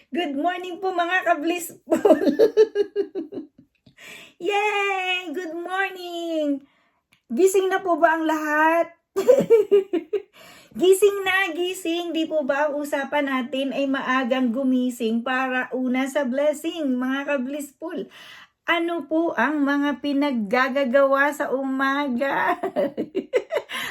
Good morning po mga ka-blissful! Yay! Good morning! Gising na po ba ang lahat? Gising na, gising! Di po ba ang usapan natin ay maagang gumising para una sa blessing, mga ka-blissful? Ano po ang mga pinaggagawa sa umaga?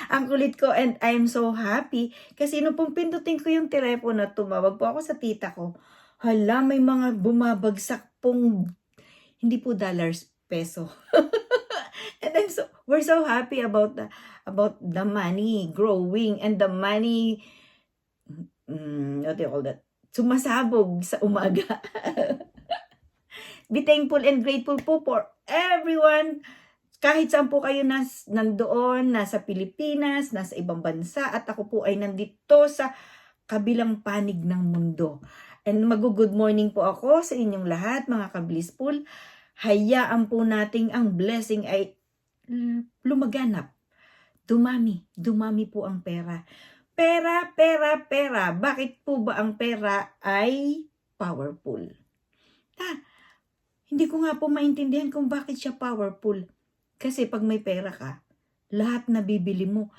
Ang kulit ko and I'm so happy kasi nung pong pindutin ko yung telepono at tumawag po ako sa tita ko, hala, may mga bumabagsak pong, hindi po dollars, peso. And we're so happy about the money growing and the money, what do you call that? Sumasabog sa umaga. Be thankful and grateful po for everyone. Kahit saan po kayo nandoon, nasa Pilipinas, nasa ibang bansa, at ako po ay nandito sa kabilang panig ng mundo. And mag-good morning po ako sa inyong lahat, mga ka-blissful. Hayaan po nating ang blessing ay lumaganap. Dumami po ang pera. Pera. Bakit po ba ang pera ay powerful? Hindi ko nga po maintindihan kung bakit siya powerful. Kasi pag may pera ka, lahat na bibili mo,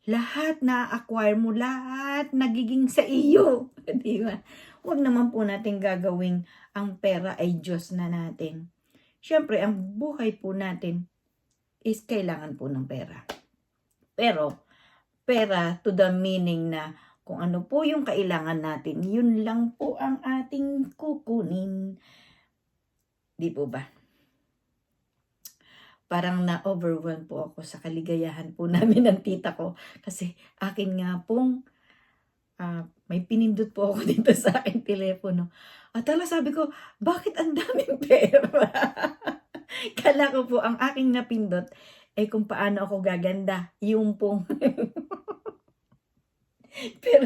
lahat na acquire mo, lahat nagiging sa iyo. Di ba? Huwag naman po natin gagawing ang pera ay Diyos na natin. Siyempre, ang buhay po natin is kailangan po ng pera. Pero, pera to the meaning na kung ano po yung kailangan natin, yun lang po ang ating kukunin. Di po ba? Parang na-overwhelm po ako sa kaligayahan po namin ng tita ko. Kasi akin nga pong, may pinindot po ako dito sa aking telepono. At tala sabi ko, bakit ang daming pera? Kala ko po ang aking napindot, kung paano ako gaganda. Yung pong, pero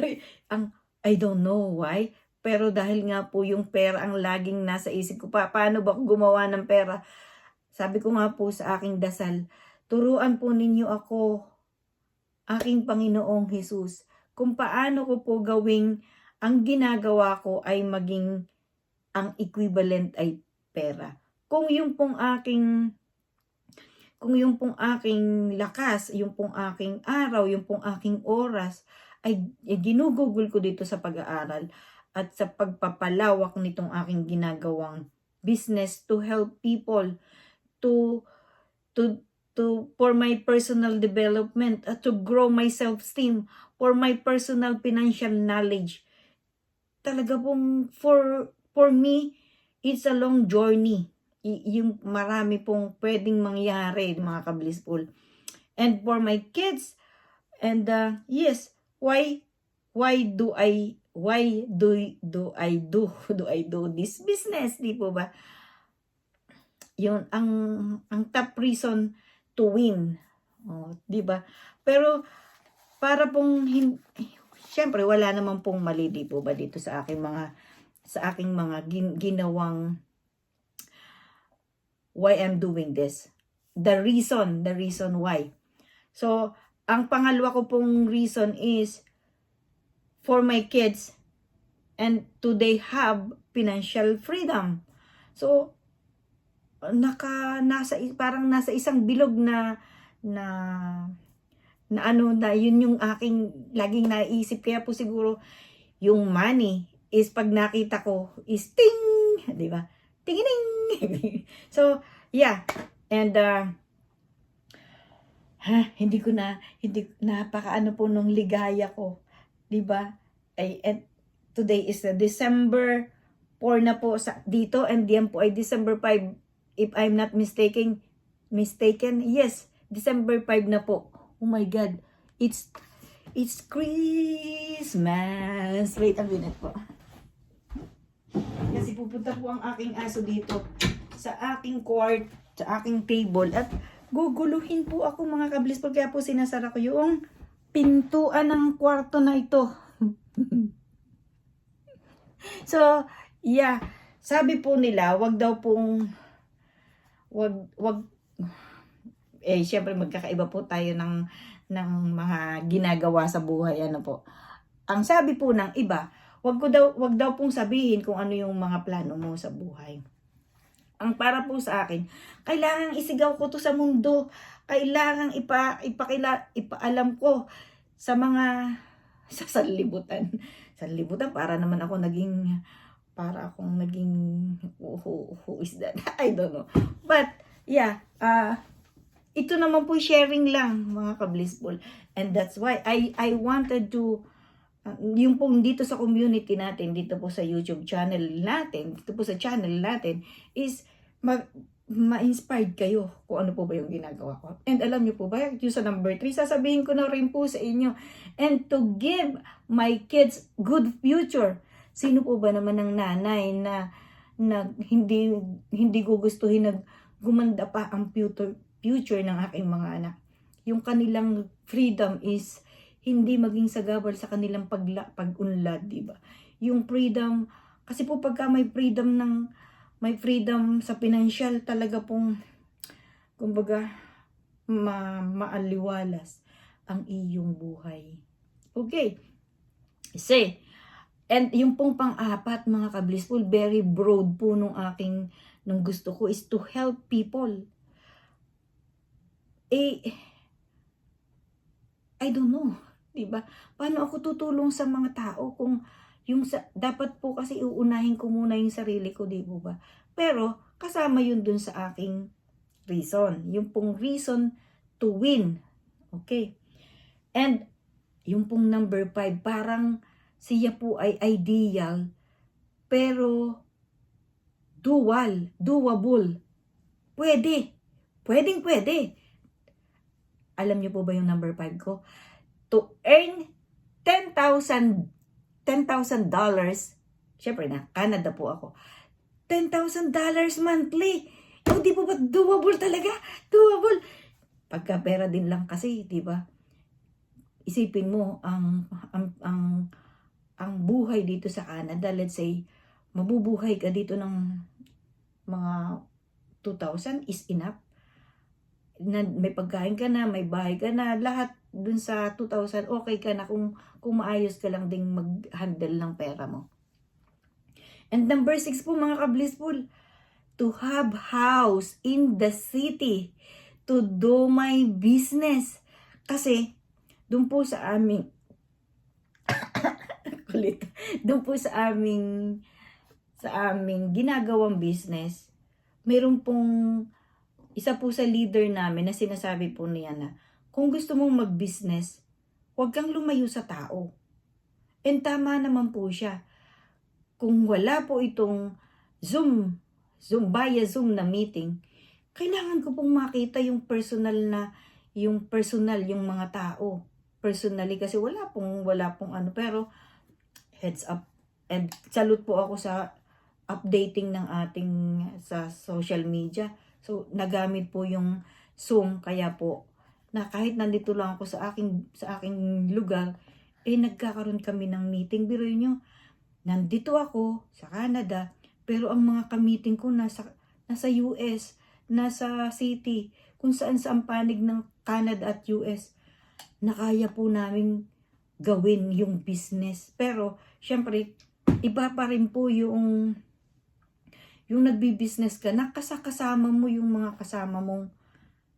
I don't know why. Pero dahil nga po yung pera ang laging nasa isip ko, paano ba ako gumawa ng pera? Sabi ko nga po sa aking dasal, turuan po ninyo ako, aking Panginoong Jesus, kung paano ko po gawing ang ginagawa ko ay maging ang equivalent ay pera. Kung yung pong aking lakas, yung pong aking araw, yung pong aking oras, ay ginugugol ko dito sa pag-aaral at sa pagpapalawak nitong aking ginagawang business to help people, for my personal development, to grow my self-esteem, for my personal financial knowledge. Talaga pong for me, it's a long journey. Yung marami pong pwedeng mangyari, mga ka-blissful. And for my kids, and yes, why do I do this business, di po ba? Yun ang top reason to win. Di ba? Pero para pong syempre wala naman pong mali, di po ba, dito sa aking mga ginawang why I'm doing this. The reason why. So, ang pangalawa ko pong reason is for my kids and to they have financial freedom. So, parang nasa isang bilog na yun yung aking laging naisip. Kaya po siguro yung money is pag nakita ko is ting, di ba? Tingining. So yeah, and hindi napakaano po nung ligaya ko, di ba? And today is December 4 na po dito, and diyan po ay December 5. If I'm not mistaken, yes, December 5 na po. Oh my God, it's Christmas. Wait a minute po. Kasi pupunta po ang aking aso dito sa aking court, sa aking table, at guguluhin po ako, mga ka-blissful. Kaya po sinasara ko yung pintuan ng kwarto na ito. So, yeah. Sabi po nila, wag syempre magkakaiba po tayo ng mga ginagawa sa buhay, ano po. Ang sabi po ng iba, wag daw pong sabihin kung ano yung mga plano mo sa buhay. Ang para po sa akin, kailangan isigaw ko to sa mundo. Kailangan ipaalam ko sa mga sa sanlibutan. Sanlibutan, para akong naging, who is that? I don't know. But, yeah, ito naman po sharing lang, mga ka-blissful. And that's why I wanted to, yung pong dito sa community natin, dito po sa YouTube channel natin, dito po sa channel natin, is ma-inspired kayo kung ano po ba yung ginagawa ko. And alam niyo po ba, yung sa number 3, sasabihin ko na rin po sa inyo, and to give my kids good future. Sino po ba naman ang nanay na hindi gugustuhin na gumanda pa ang future ng aking mga anak? Yung kanilang freedom is hindi maging sagabal sa kanilang pag-unlad, di ba? Yung freedom, kasi po pagka may freedom sa financial, talaga pong, kumbaga, maaliwalas ang iyong buhay. Okay. Kasi, and yung pong pang-apat, mga ka-blissful, very broad po nung gusto ko is to help people. I don't know, diba? Paano ako tutulong sa mga tao kung dapat po kasi uunahin ko muna yung sarili ko, di ba? Pero, kasama yun dun sa aking reason. Yung pong reason to win. Okay? And, yung pong number 5, parang siya po ay ideal, pero doable. Pwede. Alam niyo po ba yung number 5 ko? To earn $10,000. Siyempre na, Canada po ako. $10,000 monthly. O, di po ba doable talaga? Doable. Pagka pera din lang kasi, di ba? Isipin mo, ang buhay dito sa Canada, let's say, mabubuhay ka dito ng mga 2,000 is enough. May pagkain ka na, may bahay ka na, lahat dun sa 2,000, okay ka na kung maayos ka lang ding mag-handle ng pera mo. And number 6 po, mga ka-blissful, to have house in the city, to do my business. Kasi, dun po sa aming doon po sa aming ginagawang business, mayroon pong isa po sa leader namin na sinasabi po niya na kung gusto mong mag-business, huwag kang lumayo sa tao. And tama naman po siya. Kung wala po itong Zoom via Zoom na meeting, kailangan ko pong makita yung personal yung mga tao. Personally, kasi wala pong ano, pero heads up. And salute po ako sa updating ng ating sa social media. So, nagamit po yung Zoom, kaya po, na kahit nandito lang ako sa aking lugar, nagkakaroon kami ng meeting. Biruin nyo, nandito ako sa Canada, pero ang mga ka-meeting ko nasa US, nasa city, kung saan sa panig ng Canada at US, na kaya po namin gawin yung business. Pero, syempre, iba pa rin po yung nagbi-business ka, nakasama mo yung mga kasama mong,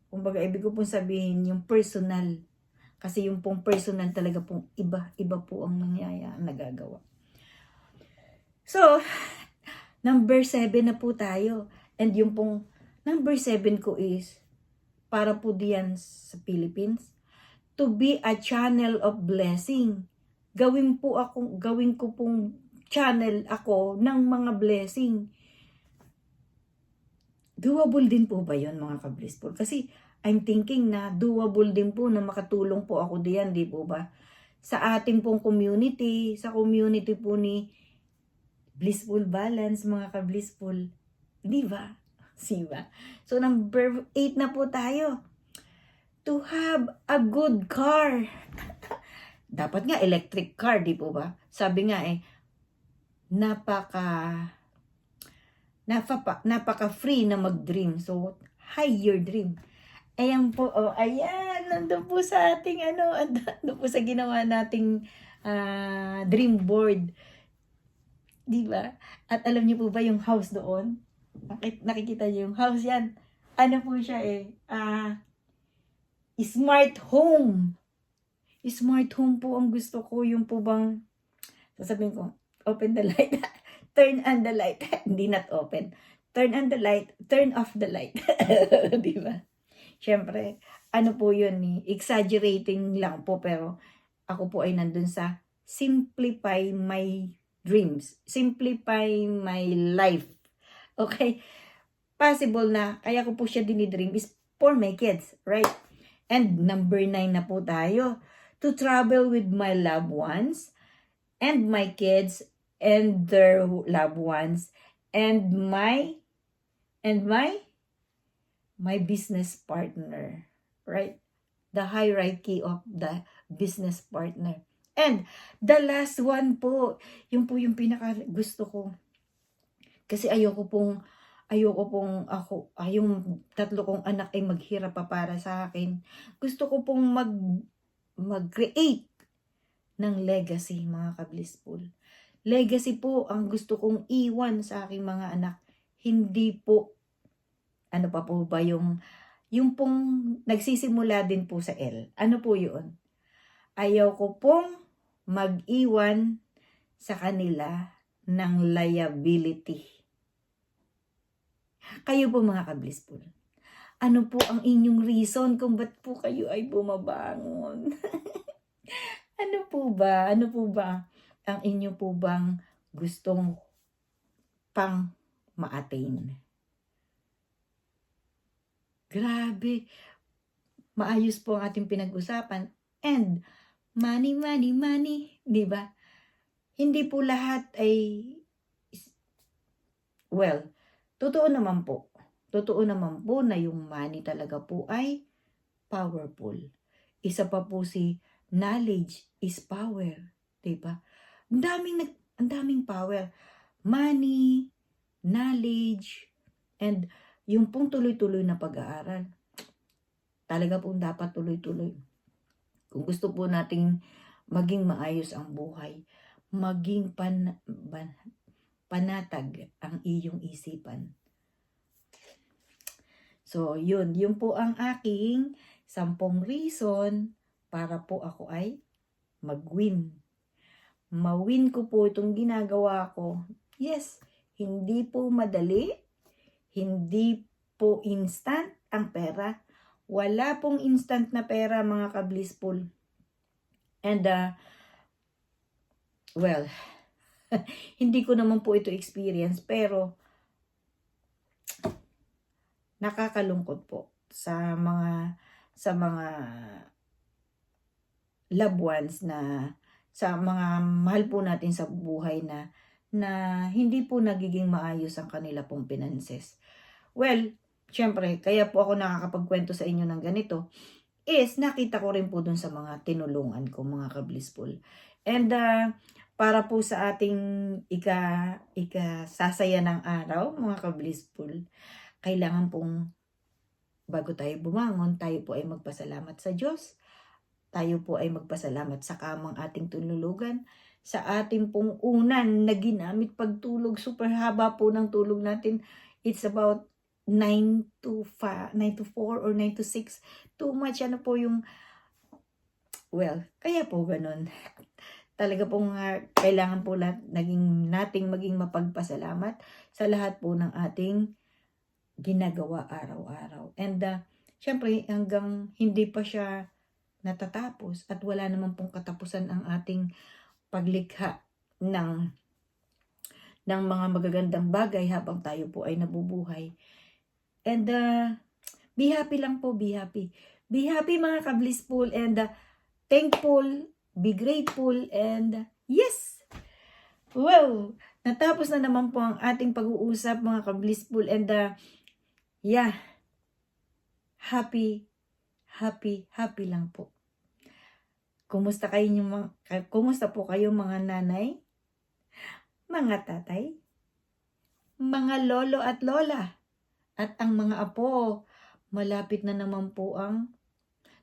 kumbaga, ibig ko pong sabihin, yung personal. Kasi yung pong personal talaga pong iba po ang nagagawa. So, number 7 na po tayo. And yung pong number 7 ko is, para po diyan sa Philippines, to be a channel of blessing. Gawin ko pong channel ako ng mga blessing. Doable din po ba yun, mga ka-blissful? Kasi I'm thinking na doable din po na makatulong po ako diyan, di po ba? Sa ating pong community, sa community po ni Blissful Balance, mga ka-blissful. Di ba? Siba? So, number 8 na po tayo. To have a good car. Dapat nga electric car, di po ba? Sabi nga napaka-free na mag-dream. So, higher dream. Ayan po, ayan, nandun po sa ating, nandun po sa ginawa nating dream board. Di ba? At alam niyo po ba yung house doon? Nakikita niyo yung house yan. Ano po siya smart home. Smart home po ang gusto ko. Yung po bang, sasabihin ko, open the light. Turn on the light. Hindi not open. Turn on the light. Turn off the light. Di ba? Siyempre, ano po yun exaggerating lang po, pero ako po ay nandun sa simplify my dreams. Simplify my life. Okay? Possible na, kaya ko po siya dinidream is for my kids, right? And number 9 na po tayo. To travel with my loved ones and my kids and their loved ones and my business partner, right? The hierarchy of the business partner. And the last one po, yung pinaka gusto ko. Kasi ayoko pong yung tatlo kong anak ay maghirap pa para sa akin. Gusto ko pong mag-create ng legacy, mga ka-blissful. Legacy po ang gusto kong iwan sa aking mga anak. Hindi po, ano pa po ba yung pong nagsisimula din po sa L. Ano po yun? Ayaw ko pong mag-iwan sa kanila ng liability. Kayo po mga ka-blissful, ano po ang inyong reason kung ba't po kayo ay bumabangon? Ano po ba ang inyo po bang gustong pang ma-attain? Grabe, maayos po ang ating pinag-usapan. And money, di ba? Hindi po lahat ay, well, totoo naman po na yung money talaga po ay powerful. Isa pa po si knowledge is power, 'di ba? Ang daming power. Money, knowledge, and yung pong tuloy-tuloy na pag-aaral. Talaga pong dapat tuloy-tuloy. Kung gusto po nating maging maayos ang buhay, maging panatag ang iyong isipan. So, yun po ang aking 10 reason para po ako ay mag-win. Ma-win ko po itong ginagawa ko. Yes, hindi po madali, hindi po instant ang pera. Wala pong instant na pera, mga ka-blissful. And, well, hindi ko naman po ito experience, pero nakakalungkot po sa mga loved ones, na sa mga mahal po natin sa buhay na hindi po nagiging maayos ang kanila pong finances. Well, syempre, kaya po ako nakakapagkwento sa inyo ng ganito is nakita ko rin po dun sa mga tinulungan ko, mga ka-blissful. And para po sa ating sasaya ng araw, mga ka-blissful, kailangan pong bago tayo bumangon, tayo po ay magpasalamat sa Diyos. Tayo po ay magpasalamat sa kamang ating tululugan, sa ating pong unan na ginamit pagtulog. Super haba po ng tulog natin. It's about 9 to 4 or 9 to 6. Too much, ano po yung, well, kaya po ganun. Talaga pong kailangan po nating maging mapagpasalamat sa lahat po ng ating ginagawa araw-araw. And syempre, hanggang hindi pa siya natatapos at wala naman pong katapusan ang ating paglikha ng mga magagandang bagay habang tayo po ay nabubuhay. And be happy lang po, be happy. Be happy, mga ka-blissful, and thankful, be grateful, and yes! Well, natapos na naman po ang ating pag-uusap, mga ka-blissful, and yeah, happy lang po. Kumusta po kayo, mga nanay, mga tatay, mga lolo at lola, at ang mga apo? Malapit na naman po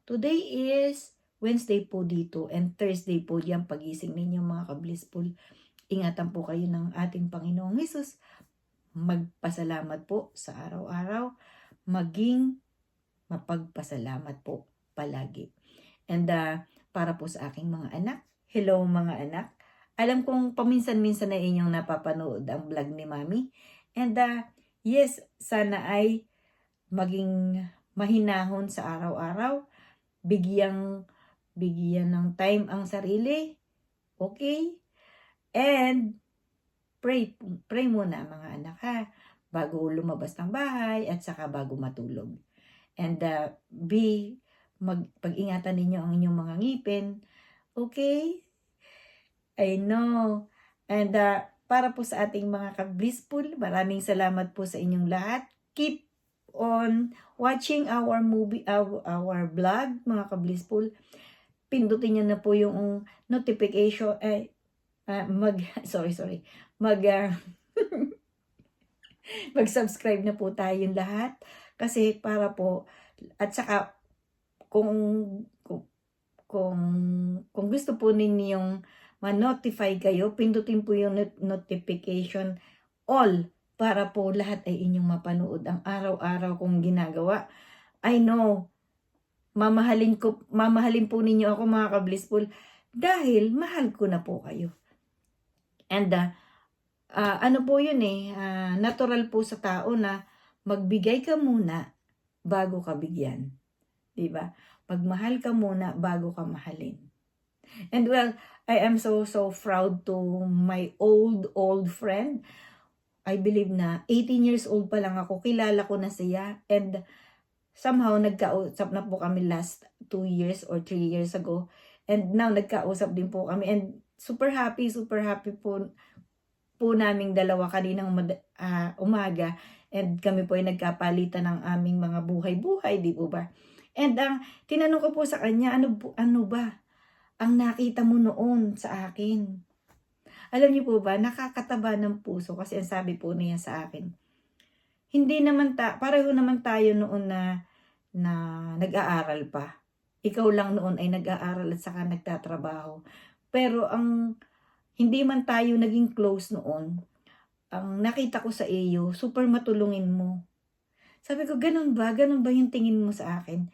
today is Wednesday po dito, and Thursday po diyan pagising ninyo, mga ka-blissful ingatan po kayo ng ating Panginoong Hesus. Magpasalamat po sa araw-araw. Maging mapagpasalamat po palagi. And para po sa aking mga anak, hello mga anak. Alam kong paminsan-minsan na inyong napapanood ang vlog ni Mami. And yes, sana ay maging mahinahon sa araw-araw. Bigyan ng time ang sarili. Okay? And pray muna mga anak ha. Bago lumabas ng bahay at saka bago matulog. And pag-ingatan ninyo ang inyong mga ngipin. Okay? I know. And para po sa ating mga ka-blissful, maraming salamat po sa inyong lahat. Keep on watching our vlog, mga ka-blissful. Pindutin nyo na po yung notification. Mag-subscribe na po tayong lahat. Kasi para po, at saka kung gusto po ninyong ma-notify kayo, pindutin po yung notification all para po lahat ay inyong mapanood ang araw-araw kong ginagawa. I know, mamahalin po ninyo ako mga ka-blissful dahil mahal ko na po kayo. And ano po yun natural po sa tao na magbigay ka muna bago ka bigyan. Diba? Pagmahal ka muna bago ka mahalin. And well, I am so proud to my old friend. I believe na 18 years old pa lang ako, kilala ko na siya. And somehow nagkausap na po kami last 2 years or 3 years ago. And now nagkausap din po kami. And super happy po naming dalawa kaninang umaga. And kami po ay nagkapalitan ng aming mga buhay-buhay, di po ba? And tinanong ko po sa kanya, ano ba ang nakita mo noon sa akin? Alam niyo po ba, nakakataba ng puso kasi ang sabi po niya sa akin, hindi naman pareho naman tayo noon na nag-aaral pa. Ikaw lang noon ay nag-aaral at saka nagtatrabaho. Pero hindi man tayo naging close noon, ang nakita ko sa iyo, super matulungin mo. Sabi ko, ganun ba? Ganun ba yung tingin mo sa akin?